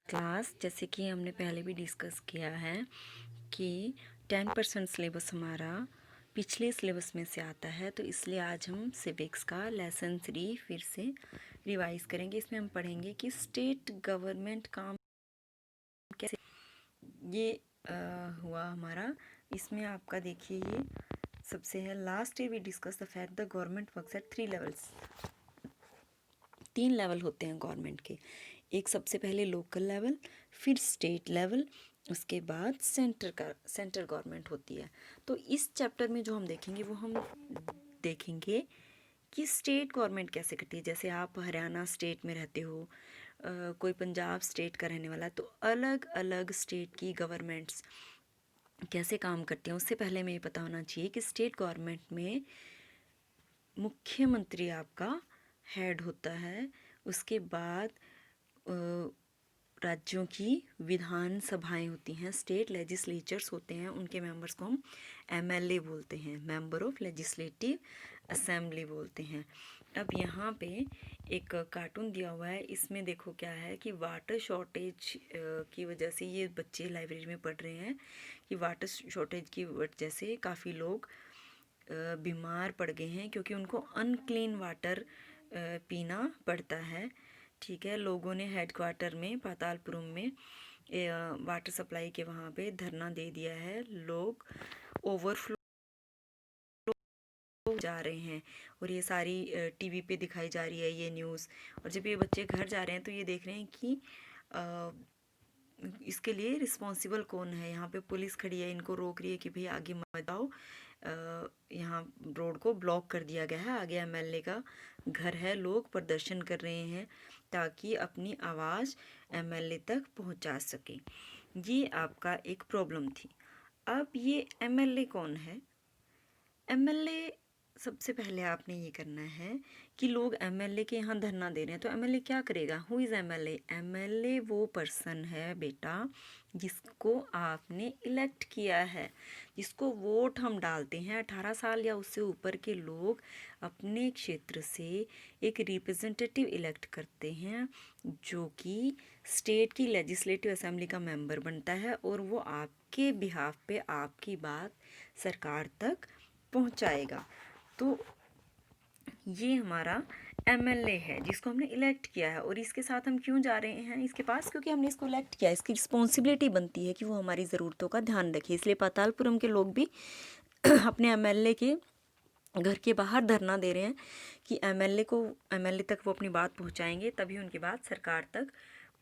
Class जैसे कि हमने पहले भी डिस्कस किया है कि 10% सिलेबस हमारा पिछले सिलेबस में से आता है, तो इसलिए आज हम सिविक्स का लेसन 3 फिर से रिवाइज करेंगे। इसमें हम पढ़ेंगे कि स्टेट गवर्नमेंट काम कैसे ये हुआ हमारा। इसमें आपका देखिए ये सबसे है last year we discuss the fact the government works at 3 levels. 3 level होते हैं गवर्नमेंट के। एक सबसे पहले लोकल लेवल, फिर स्टेट लेवल, उसके बाद सेंटर गवर्नमेंट होती है। तो इस चैप्टर में जो हम देखेंगे वो हम देखेंगे कि स्टेट गवर्नमेंट कैसे करती है। जैसे आप हरियाणा स्टेट में रहते हो, कोई पंजाब स्टेट का रहने वाला है, तो अलग अलग स्टेट की गवर्नमेंट्स कैसे काम करती हैं। उससे पहले हमें ये पता होना चाहिए कि स्टेट गवर्नमेंट में मुख्यमंत्री आपका हेड होता है। उसके बाद राज्यों की विधान सभाएं होती हैं, स्टेट लेजिस्लेचर्स होते हैं, उनके मेंबर्स को हम एमएलए बोलते हैं, मेंबर ऑफ लेजिस्लेटिव असेंबली बोलते हैं। अब यहाँ पे एक कार्टून दिया हुआ है, इसमें देखो क्या है कि वाटर शॉर्टेज की वजह से ये बच्चे लाइब्रेरी में पढ़ रहे हैं कि वाटर शॉर्टेज की वजह से काफ़ी लोग बीमार पड़ गए हैं, क्योंकि उनको अनक्लीन वाटर पीना पड़ता है। ठीक है, लोगों ने हेडक्वार्टर में पातालपुरम में वाटर सप्लाई के वहाँ पे धरना दे दिया है। लोग ओवरफ्लो जा रहे हैं और ये सारी टीवी पे दिखाई जा रही है ये न्यूज़। और जब ये बच्चे घर जा रहे हैं तो ये देख रहे हैं कि इसके लिए रिस्पॉन्सिबल कौन है। यहाँ पे पुलिस खड़ी है, इनको रोक रही है कि भाई आगे मत जाओ। यहाँ रोड को ब्लॉक कर दिया गया है, आगे एमएलए का घर है। लोग प्रदर्शन कर रहे हैं ताकि अपनी आवाज़ एमएलए तक पहुँचा सकें। ये आपका एक प्रॉब्लम थी। अब ये एमएलए कौन है? एमएलए सबसे पहले आपने ये करना है कि लोग एमएलए के यहाँ धरना दे रहे हैं, तो एमएलए क्या करेगा? Who is MLA? एमएलए वो पर्सन है बेटा जिसको आपने इलेक्ट किया है, जिसको वोट हम डालते हैं। 18 साल या उससे ऊपर के लोग अपने क्षेत्र से एक रिप्रेजेंटेटिव इलेक्ट करते हैं, जो कि स्टेट की लेजिस्लेटिव असेंबली का मेंबर बनता है, और वो आपके बिहाफ पे आपकी बात सरकार तक पहुंचाएगा। तो ये हमारा एमएलए है जिसको हमने इलेक्ट किया है। और इसके साथ हम क्यों जा रहे हैं इसके पास? क्योंकि हमने इसको इलेक्ट किया है, इसकी रिस्पॉन्सिबिलिटी बनती है कि वो हमारी ज़रूरतों का ध्यान रखे। इसलिए पातालपुरम के लोग भी अपने एमएलए के घर के बाहर धरना दे रहे हैं कि एमएलए तक वो अपनी बात पहुंचाएंगे, तभी उनकी बात सरकार तक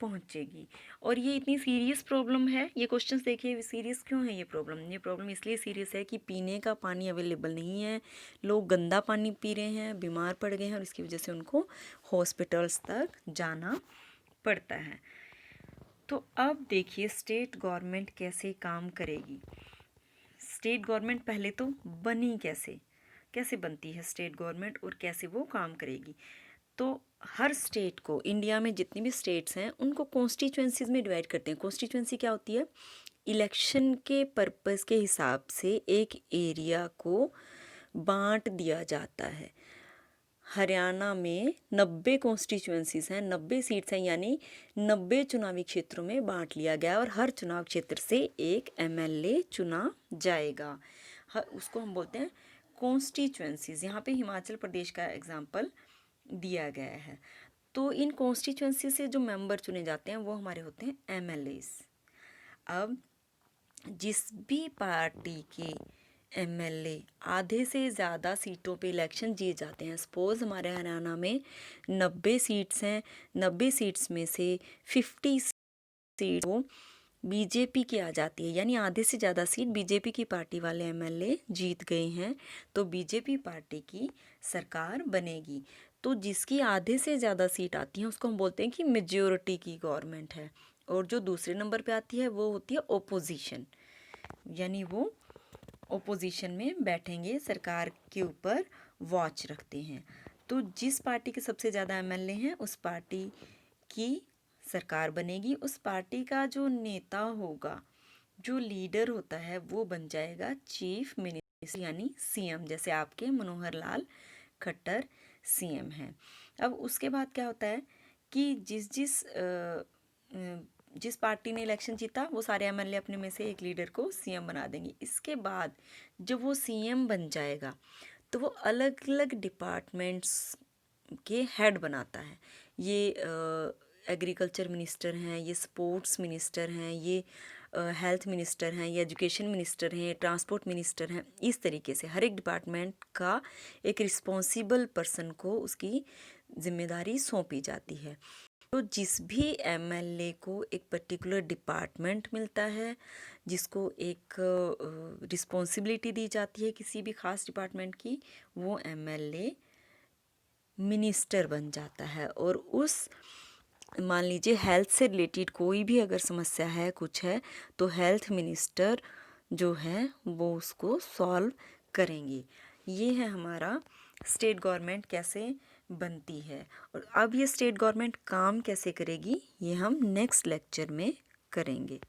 पहुंचेगी। और ये इतनी सीरियस प्रॉब्लम है। ये क्वेश्चंस देखिए, सीरियस क्यों है ये प्रॉब्लम इसलिए सीरियस है कि पीने का पानी अवेलेबल नहीं है, लोग गंदा पानी पी रहे हैं, बीमार पड़ गए हैं, और इसकी वजह से उनको हॉस्पिटल्स तक जाना पड़ता है। तो अब देखिए स्टेट गवर्नमेंट कैसे काम करेगी। स्टेट गवर्नमेंट पहले तो बनी कैसे बनती है स्टेट गवर्नमेंट, और कैसे वो काम करेगी। तो हर स्टेट को, इंडिया में जितनी भी स्टेट्स हैं उनको कॉन्स्टिट्यूएंसीज में डिवाइड करते हैं। कॉन्स्टिट्यूएंसी क्या होती है? इलेक्शन के पर्पस के हिसाब से एक एरिया को बांट दिया जाता है। हरियाणा में 90 कॉन्स्टिट्यूएंसीज हैं, 90 सीट्स हैं, यानी 90 चुनावी क्षेत्रों में बांट लिया गया, और हर चुनाव क्षेत्र से एक एमएलए चुना जाएगा। उसको हम बोलते हैं कॉन्स्टिट्यूएंसीज। यहाँ पे हिमाचल प्रदेश का एग्जाम्पल दिया गया है। तो इन कॉन्स्टिट्यूएंसी से जो मेंबर चुने जाते हैं वो हमारे होते हैं एमएलएस। अब जिस भी पार्टी के एमएलए आधे से ज़्यादा सीटों पे इलेक्शन जीत जाते हैं, सपोज़ हमारे हरियाणा में 90 सीट्स हैं, 90 सीट्स में से 50 सीट को बीजेपी की आ जाती है, यानी आधे से ज़्यादा सीट बीजेपी की पार्टी वाले एमएलए जीत गए हैं, तो बीजेपी पार्टी की सरकार बनेगी। तो जिसकी आधे से ज़्यादा सीट आती हैं उसको हम बोलते हैं कि मेजॉरिटी की गवर्नमेंट है। और जो दूसरे नंबर पे आती है वो होती है ओपोजिशन, यानी वो ओपोजिशन में बैठेंगे, सरकार के ऊपर वॉच रखते हैं। तो जिस पार्टी के सबसे ज़्यादा एमएलए हैं उस पार्टी की सरकार बनेगी। उस पार्टी का जो नेता होगा, जो लीडर होता है, वो बन जाएगा चीफ मिनिस्टर यानी सीएम। जैसे आपके मनोहर लाल खट्टर सीएम हैं। अब उसके बाद क्या होता है कि जिस जिस जिस पार्टी ने इलेक्शन जीता वो सारे एमएलए अपने में से एक लीडर को सीएम बना देंगे। इसके बाद जब वो सीएम बन जाएगा तो वो अलग अलग डिपार्टमेंट्स के हेड बनाता है। ये एग्रीकल्चर मिनिस्टर हैं, ये स्पोर्ट्स मिनिस्टर हैं, ये हेल्थ मिनिस्टर हैं, ये एजुकेशन मिनिस्टर हैं, ट्रांसपोर्ट मिनिस्टर हैं। इस तरीके से हर एक डिपार्टमेंट का एक रिस्पॉन्सिबल पर्सन को उसकी जिम्मेदारी सौंपी जाती है। तो जिस भी एमएलए को एक पर्टिकुलर डिपार्टमेंट मिलता है, जिसको एक रिस्पॉन्सिबिलिटी दी जाती है किसी भी ख़ास डिपार्टमेंट की, वो एमएलए मिनिस्टर बन जाता है। और उस मान लीजिए हेल्थ से रिलेटेड कोई भी अगर समस्या है, कुछ है, तो हेल्थ मिनिस्टर जो है वो उसको सॉल्व करेंगे। ये है हमारा स्टेट गवर्नमेंट कैसे बनती है। और अब ये स्टेट गवर्नमेंट काम कैसे करेगी ये हम नेक्स्ट लेक्चर में करेंगे।